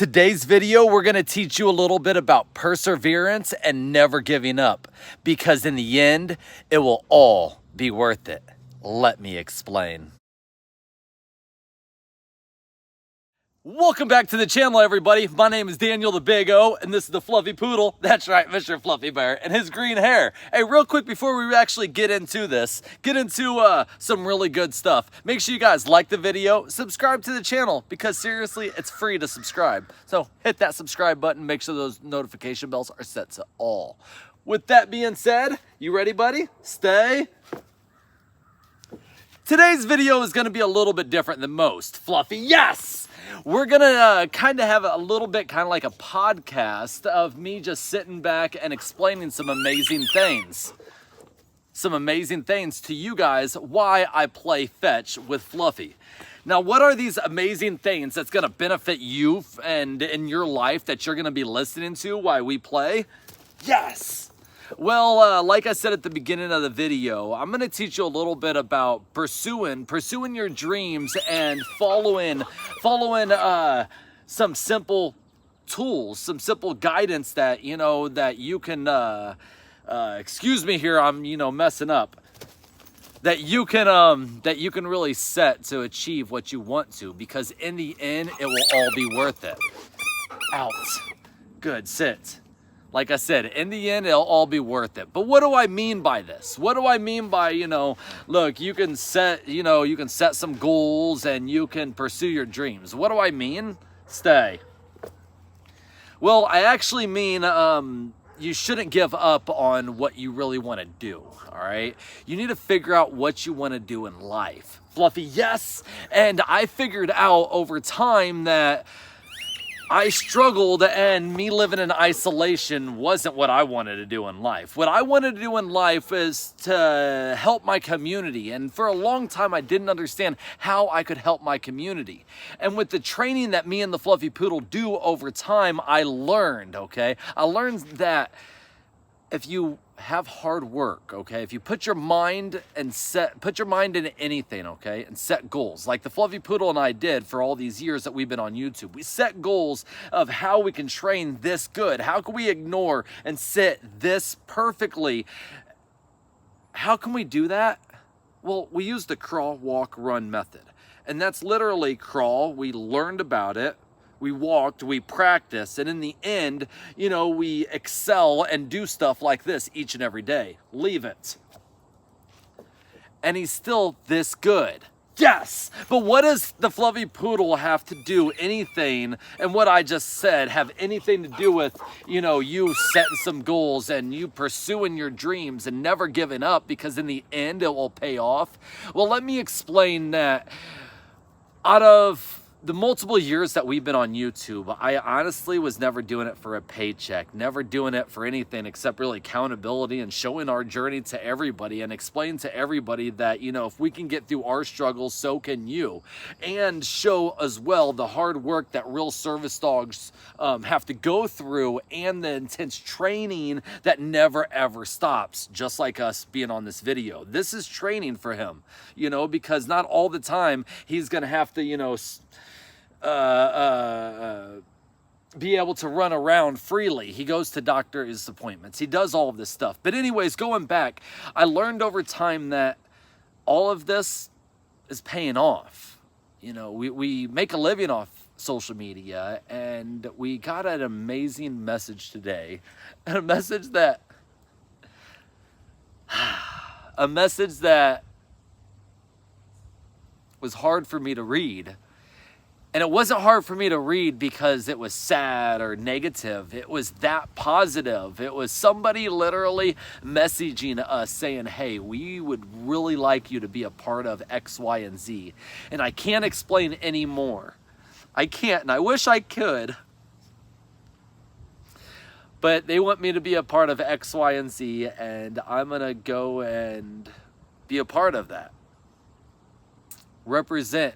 Today's video, we're going to teach you a little bit about perseverance and never giving up, because in the end, it will all be worth it. Let me explain. Welcome back to the channel, everybody. My name is Daniel the Big O, and this is the Fluffy Poodle. That's right, Mr. Fluffy Bear and his green hair. Hey, real quick before we actually get into some really good stuff, make sure you guys like the video, subscribe to the channel, because seriously, it's free to subscribe. So hit that subscribe button, make sure those notification bells are set to all. With that being said, you ready, buddy? Stay. Today's video is going to be a little bit different than most. Fluffy, yes! We're going to kind of have a little bit kind of like a podcast of me just sitting back and explaining some amazing things. Some amazing things to you guys why I play fetch with Fluffy. Now, what are these amazing things that's going to benefit you and in your life that you're going to be listening to while we play? Yes! Well, like I said at the beginning of the video, I'm going to teach you a little bit about pursuing your dreams and following some simple tools, some simple guidance that, that you can, excuse me here, I'm, messing up, that you can really set to achieve what you want to, because in the end, it will all be worth it. Out. Good, sit. Like I said, in the end, it'll all be worth it. But what do I mean by this? What do I mean by, look, you can set some goals and you can pursue your dreams. What do I mean? Stay. Well, I actually mean you shouldn't give up on what you really want to do, all right? You need to figure out what you want to do in life. Fluffy, yes. And I figured out over time that I struggled, and me living in isolation wasn't what I wanted to do in life. What I wanted to do in life is to help my community. And for a long time, I didn't understand how I could help my community. And with the training that me and the Fluffy Poodle do over time, I learned that if you have hard work, okay, if you put your mind into anything, okay, and set goals like the Fluffy Poodle and I did for all these years that we've been on YouTube. We set goals of how we can train this good. How can we ignore and sit this perfectly? How can we do that? Well, we use the crawl, walk, run method. And that's literally crawl. We learned about it. We walked, we practiced, and in the end, we excel and do stuff like this each and every day. Leave it. And he's still this good. Yes! But what does the Fluffy Poodle have to do anything, and what I just said, have anything to do with, you setting some goals and you pursuing your dreams and never giving up, because in the end, it will pay off? Well, let me explain that. Out of the multiple years that we've been on YouTube, I honestly was never doing it for a paycheck, never doing it for anything except really accountability and showing our journey to everybody and explain to everybody that, if we can get through our struggles, so can you. And show as well the hard work that real service dogs have to go through, and the intense training that never ever stops, just like us being on this video. This is training for him, because not all the time he's going to have to, be able to run around freely. He goes to doctor's appointments. He does all of this stuff. But anyways, going back, I learned over time that all of this is paying off. We make a living off social media, and we got an amazing message today. And a message that was hard for me to read. And it wasn't hard for me to read because it was sad or negative. It was that positive. It was somebody literally messaging us saying, hey, we would really like you to be a part of X, Y, and Z. And I can't explain any more. I can't, and I wish I could. But they want me to be a part of X, Y, and Z, and I'm going to go and be a part of that. Represent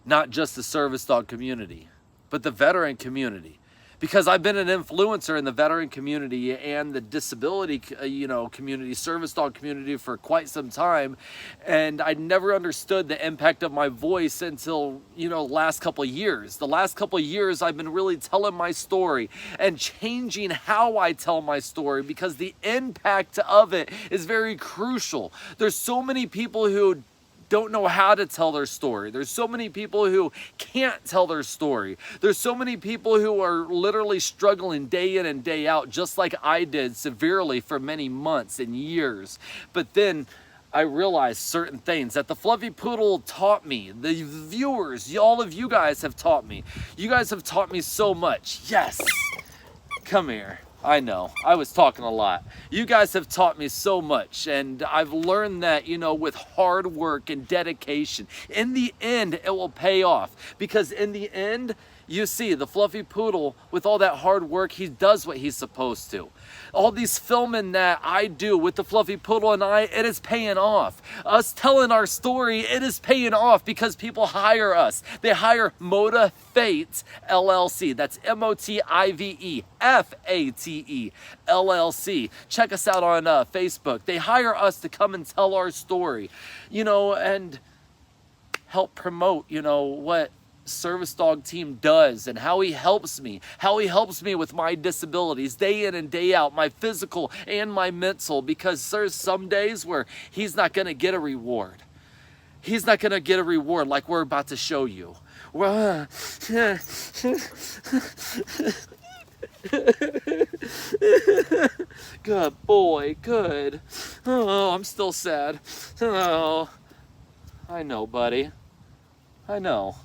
not just the service dog community, but the veteran community. because I've been an influencer in the veteran community and the disability, community, service dog community for quite some time. And I never understood the impact of my voice until, last couple of years. The last couple of years, I've been really telling my story and changing how I tell my story, because the impact of it is very crucial. There's so many people who don't know how to tell their story. There's so many people who can't tell their story. There's so many people who are literally struggling day in and day out, just like I did severely for many months and years. But then I realized certain things that the Fluffy Poodle taught me. The viewers, all of you guys have taught me. You guys have taught me so much. Yes, come here. I know, I was talking a lot. You guys have taught me so much, and I've learned that, with hard work and dedication, in the end, it will pay off. Because in the end, you see, the Fluffy Poodle, with all that hard work, he does what he's supposed to. All these filming that I do with the Fluffy Poodle and I, it is paying off. Us telling our story, it is paying off because people hire us. They hire Motivate LLC. That's MOTIVE FATE LLC. Check us out on Facebook. They hire us to come and tell our story, and help promote, what service dog team does and how he helps me with my disabilities day in and day out, my physical and my mental, because there's some days where he's not going to get a reward. He's not going to get a reward like we're about to show you. Good boy, good. Oh, I'm still sad. Oh, I know, buddy. I know.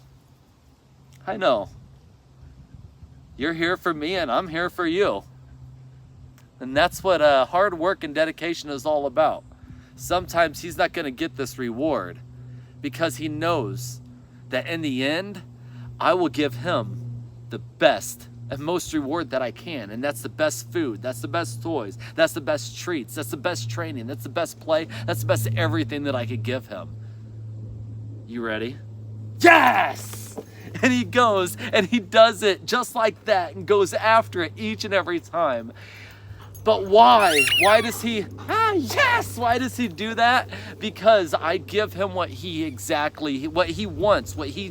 You're here for me and I'm here for you. And that's what hard work and dedication is all about. Sometimes he's not going to get this reward because he knows that in the end, I will give him the best and most reward that I can. And that's the best food. That's the best toys. That's the best treats. That's the best training. That's the best play. That's the best everything that I could give him. You ready? Yes! And he goes and he does it just like that and goes after it each and every time. But why? Why does he? Yes! Why does he do that? Because I give him what he wants, what he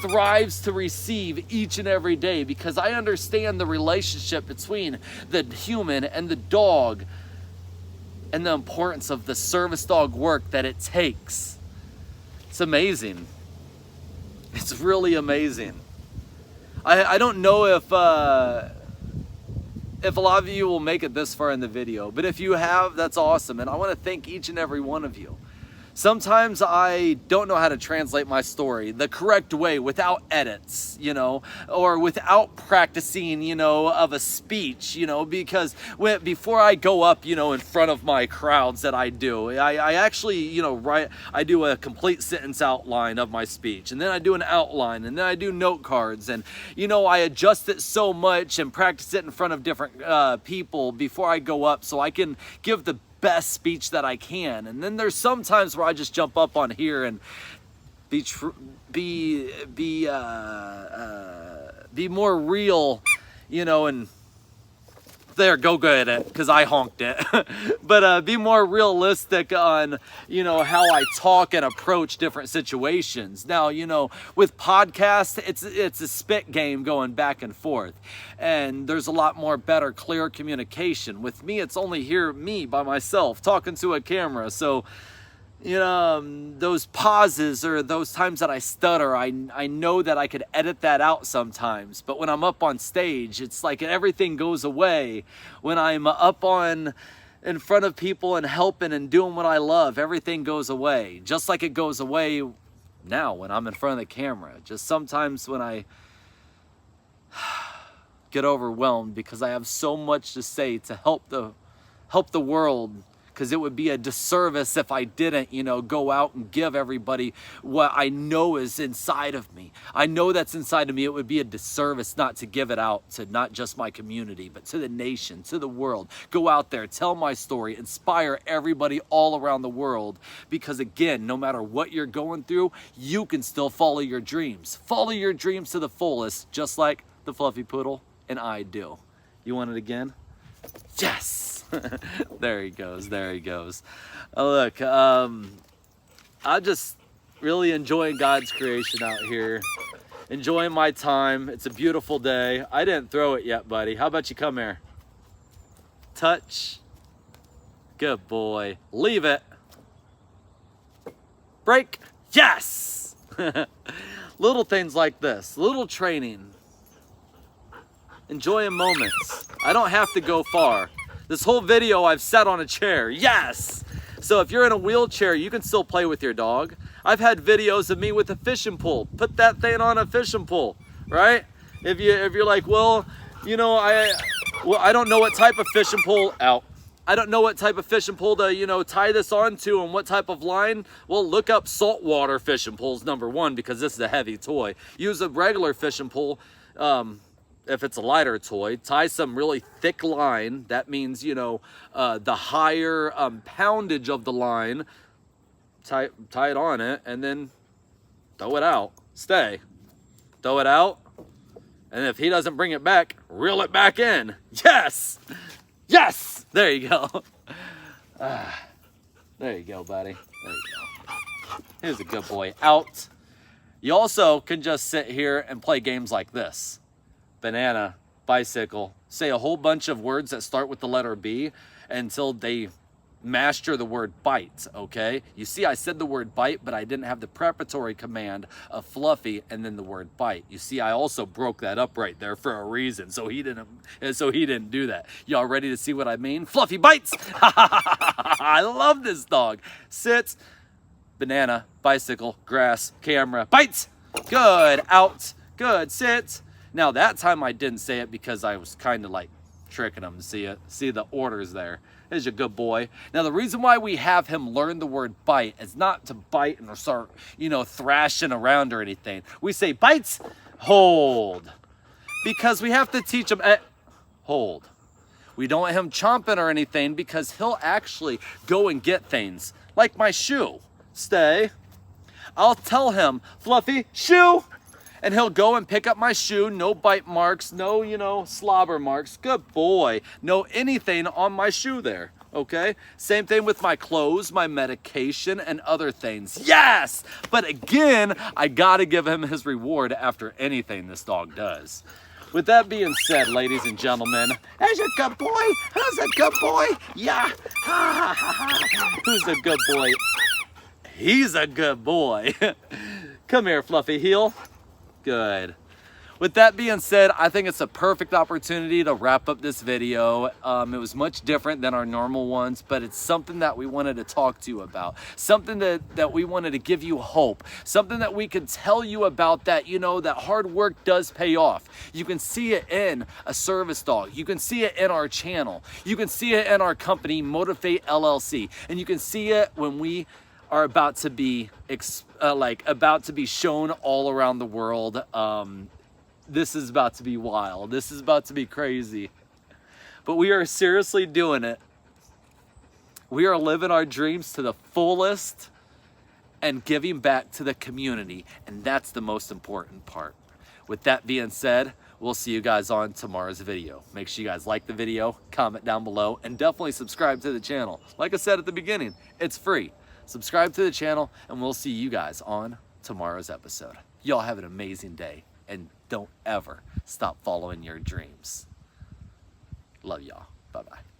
thrives to receive each and every day. Because I understand the relationship between the human and the dog, and the importance of the service dog work that it takes. It's amazing. It's really amazing. I don't know if a lot of you will make it this far in the video, but if you have, that's awesome. And I want to thank each and every one of you. Sometimes I don't know how to translate my story the correct way without edits, or without practicing, of a speech, because before I go up, in front of my crowds that I do, I actually, I do a complete sentence outline of my speech, and then I do an outline, and then I do note cards, and, I adjust it so much and practice it in front of different people before I go up so I can give the best speech that I can. And then there's some times where I just jump up on here and be more real, and there, go good at it, because I honked it. But be more realistic on, how I talk and approach different situations. Now, with podcasts, it's a spit game going back and forth. And there's a lot more better, clear communication. With me, it's only me by myself talking to a camera. So, those pauses or those times that I stutter, I know that I could edit that out sometimes. But when I'm up on stage, it's like everything goes away. When I'm up in front of people and helping and doing what I love, everything goes away. Just like it goes away now when I'm in front of the camera. Just sometimes when I get overwhelmed because I have so much to say to help the world. Because it would be a disservice if I didn't, go out and give everybody what I know is inside of me. I know that's inside of me. It would be a disservice not to give it out to not just my community, but to the nation, to the world. Go out there, tell my story, inspire everybody all around the world. Because again, no matter what you're going through, you can still follow your dreams. Follow your dreams to the fullest, just like the Fluffy Poodle, and I do. You want it again? Yes! There he goes, there he goes. Look, I'm just really enjoying God's creation out here. Enjoying my time. It's a beautiful day. I didn't throw it yet, buddy. How about you come here? Touch. Good boy. Leave it. Break. Yes! Little things like this. Little training. Enjoying moments. I don't have to go far. This whole video I've sat on a chair. Yes! So if you're in a wheelchair, you can still play with your dog. I've had videos of me with a fishing pole. Put that thing on a fishing pole, right? If you're like, well, you know, I don't know what type of fishing pole out. I don't know what type of fishing pole to, you know, tie this onto and what type of line. Well, look up saltwater fishing poles, #1, because this is a heavy toy. Use a regular fishing pole. If it's a lighter toy, tie some really thick line. That means, you know, the higher poundage of the line. Tie it on it, and then throw it out. Stay. Throw it out. And if he doesn't bring it back, reel it back in. Yes! Yes! There you go. There you go, buddy. There you go. Here's a good boy. Out. You also can just sit here and play games like this. Banana, bicycle. Say a whole bunch of words that start with the letter B until they master the word bite, okay? You see, I said the word bite, but I didn't have the preparatory command of Fluffy and then the word bite. You see, I also broke that up right there for a reason, so he didn't do that. Y'all ready to see what I mean? Fluffy bites! I love this dog. Sits, banana, bicycle, grass, camera, bites! Good, out, good, sit. Now that time I didn't say it because I was kind of like tricking him. See the orders there. Here's your good boy. Now the reason why we have him learn the word bite is not to bite and start, you know, thrashing around or anything. We say bites, hold. Because we have to teach him, hold. We don't want him chomping or anything because he'll actually go and get things. Like my shoe. Stay. I'll tell him, Fluffy, shoe. And he'll go and pick up my shoe. No bite marks, no, you know, slobber marks. Good boy. No anything on my shoe there, okay? Same thing with my clothes, my medication, and other things. Yes! But again, I gotta give him his reward after anything this dog does. With that being said, ladies and gentlemen, there's a good boy. Who's a good boy? Yeah. Ha, ha, ha, ha. Who's a good boy? He's a good boy. Come here, Fluffy heel. Good. With that being said, I think it's a perfect opportunity to wrap up this video. It was much different than our normal ones, but it's something that we wanted to talk to you about. Something that we wanted to give you hope. Something that we could tell you about that, you know, that hard work does pay off. You can see it in a service dog. You can see it in our channel. You can see it in our company, Motivate LLC. And you can see it when we are about to be shown all around the world. This is about to be wild. This is about to be crazy. But we are seriously doing it. We are living our dreams to the fullest and giving back to the community. And that's the most important part. With that being said, we'll see you guys on tomorrow's video. Make sure you guys like the video, comment down below, and definitely subscribe to the channel. Like I said at the beginning, it's free. Subscribe to the channel, and we'll see you guys on tomorrow's episode. Y'all have an amazing day, and don't ever stop following your dreams. Love y'all. Bye-bye.